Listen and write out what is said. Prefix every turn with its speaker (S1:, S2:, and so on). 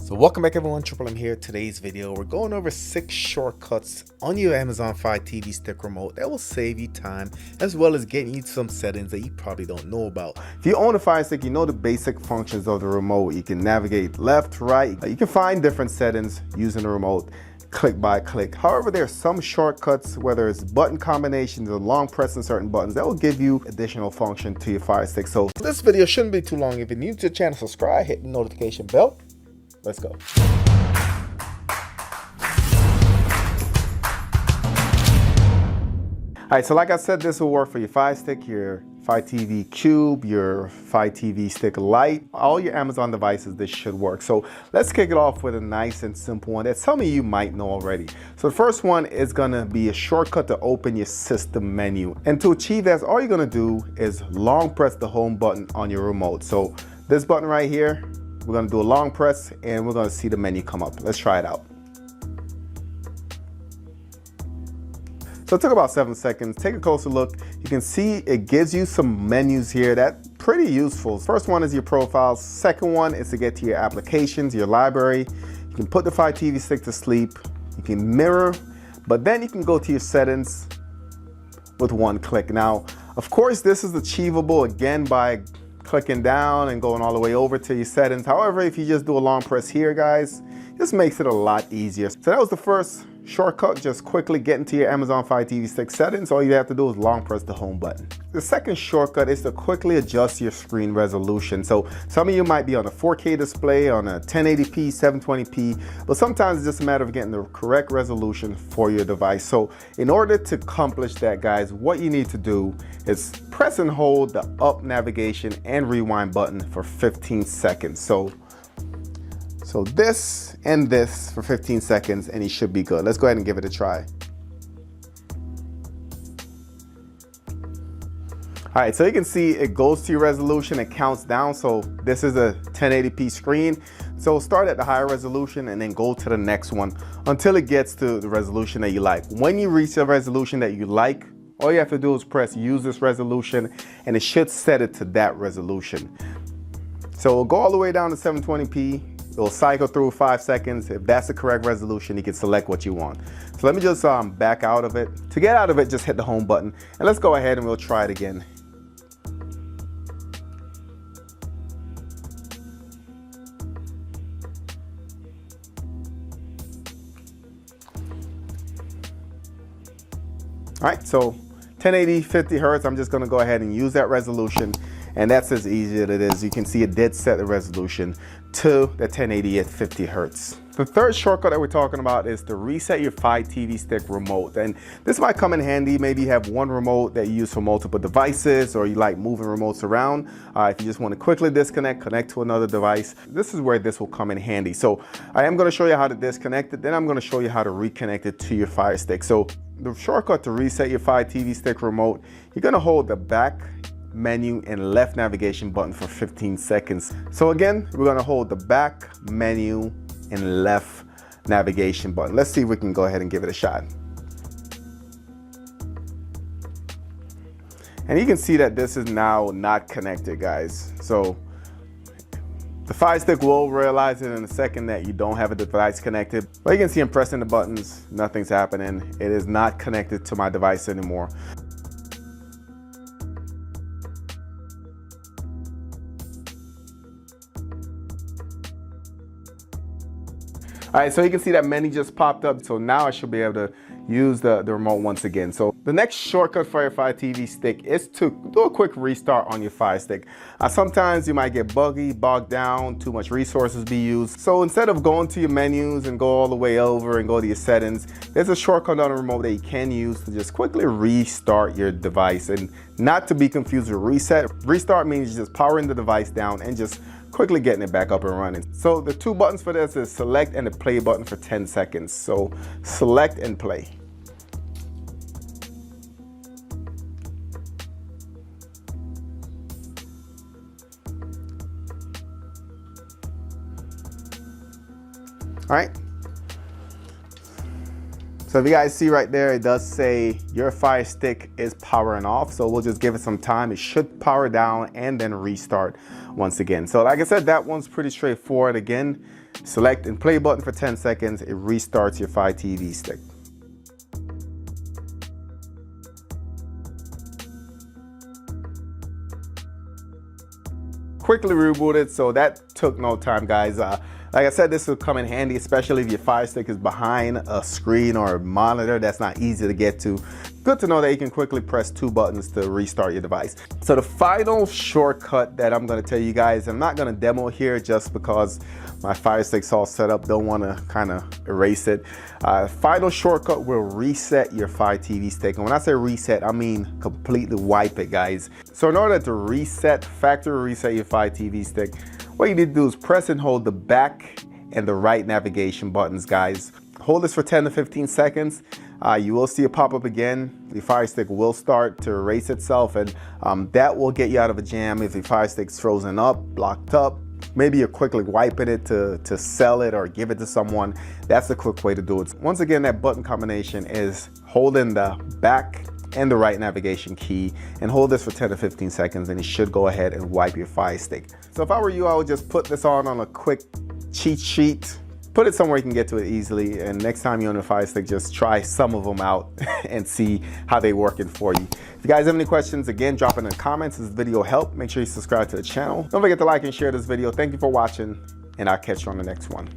S1: So welcome back everyone, Triple M here. Today's video, we're going over 6 shortcuts on your Amazon Fire TV Stick remote that will save you time as well as getting you some settings that you probably don't know about. If you own a Fire Stick, you know the basic functions of the remote. You can navigate left, right. You can find different settings using the remote click by click. However, there are some shortcuts, whether it's button combinations or long pressing certain buttons, that will give you additional function to your Fire Stick. So this video shouldn't be too long. If you're new to the channel, subscribe, hit the notification bell. Let's go. Alright, so like I said, this will work for your Fire Stick, your Fire TV Cube, your Fire TV Stick Lite, all your Amazon devices. This should work. So let's kick it off with a nice and simple one that some of you might know already. So the first one is going to be a shortcut to open your system menu. And to achieve that, all you're going to do is long press the home button on your remote. So this button right here, we're going to do a long press and we're going to see the menu come up. Let's try it out. So it took about 7 seconds. Take a closer look. You can see it gives you some menus here that's pretty useful. First one is your profiles. Second one is to get to your applications, your library. You can put the Fire TV Stick to sleep. You can mirror, but then you can go to your settings with one click. Now, of course, this is achievable again by clicking down and going all the way over to your settings. However, if you just do a long press here, guys, this makes it a lot easier. So that was the first shortcut, just quickly get into your Amazon Fire TV Stick settings. All you have to do is long press the home button. The second shortcut is to quickly adjust your screen resolution. So some of you might be on a 4K display, on a 1080p, 720p, but sometimes it's just a matter of getting the correct resolution for your device. So in order to accomplish that, guys, what you need to do is press and hold the up navigation and rewind button for 15 seconds. So this and this for 15 seconds and you should be good. Let's go ahead and give it a try. All right, so you can see it goes to your resolution, it counts down. So this is a 1080p screen. So start at the higher resolution and then go to the next one until it gets to the resolution that you like. When you reach the resolution that you like, all you have to do is press use this resolution and it should set it to that resolution. So we'll go all the way down to 720p. It'll cycle through 5 seconds. If that's the correct resolution, you can select what you want. So let me just back out of it. To get out of it, just hit the home button. And let's go ahead and we'll try it again. All right, so 1080, 50 hertz. I'm just gonna go ahead and use that resolution. And that's as easy as it is. You can see it did set the resolution to the 1080 at 50 hertz. The third shortcut that we're talking about is to reset your Fire TV Stick remote. And this might come in handy. Maybe you have one remote that you use for multiple devices, or you like moving remotes around. If you just want to quickly disconnect, connect to another device, this is where this will come in handy. So I am going to show you how to disconnect it. Then I'm going to show you how to reconnect it to your Fire Stick. So the shortcut to reset your Fire TV Stick remote, you're going to hold the back menu and left navigation button for 15 seconds. So again, we're going to hold the back menu and left navigation button. Let's see if we can go ahead and give it a shot. And you can see that this is now not connected, guys. So the Fire Stick will realize it in a second that you don't have a device connected. But you can see I'm pressing the buttons, nothing's happening. It is not connected to my device anymore. All right, so you can see that menu just popped up. So now I should be able to use the remote once again. So the next shortcut for your Fire TV Stick is to do a quick restart on your Fire Stick. Sometimes you might get buggy, bogged down, too much resources be used. So instead of going to your menus and go all the way over and go to your settings, there's a shortcut on the remote that you can use to just quickly restart your device. And not to be confused with reset. Restart means just powering the device down and just quickly getting it back up and running. So the two buttons for this is select and the play button for 10 seconds. So select and play. All right. So if you guys see right there, it does say your Fire Stick is powering off. So we'll just give it some time. It should power down and then restart. once again. So like I said, that one's pretty straightforward. Again, select and play button for 10 seconds. It restarts your Fire TV stick. Quickly rebooted, so that took no time, guys. Like I said, this will come in handy, especially if your Fire Stick is behind a screen or a monitor that's not easy to get to. Good to know that you can quickly press 2 buttons to restart your device. So the final shortcut that I'm going to tell you guys, I'm not going to demo here just because my Fire Stick's all set up, don't want to kind of erase it. Final shortcut will reset your Fire TV stick, and when I say reset, I mean completely wipe it, guys. So in order to reset, factory reset your Fire TV stick, what you need to do is press and hold the back and the right navigation buttons, guys. Hold this for 10 to 15 seconds. You will see a pop-up again. The Fire Stick will start to erase itself, and that will get you out of a jam if the Fire Stick's frozen up, blocked up. Maybe you're quickly wiping it to sell it or give it to someone. That's a quick way to do it. Once again, that button combination is holding the back and the right navigation key, and hold this for 10 to 15 seconds, and it should go ahead and wipe your Fire Stick. So if I were you, I would just put this on a quick cheat sheet. Put it somewhere you can get to it easily, and next time you're on a Fire Stick, just try some of them out and see how they're working for you. If you guys have any questions, again, drop it in the comments. This video helped. Make sure you subscribe to the channel. Don't forget to like and share this video. Thank you for watching, and I'll catch you on the next one.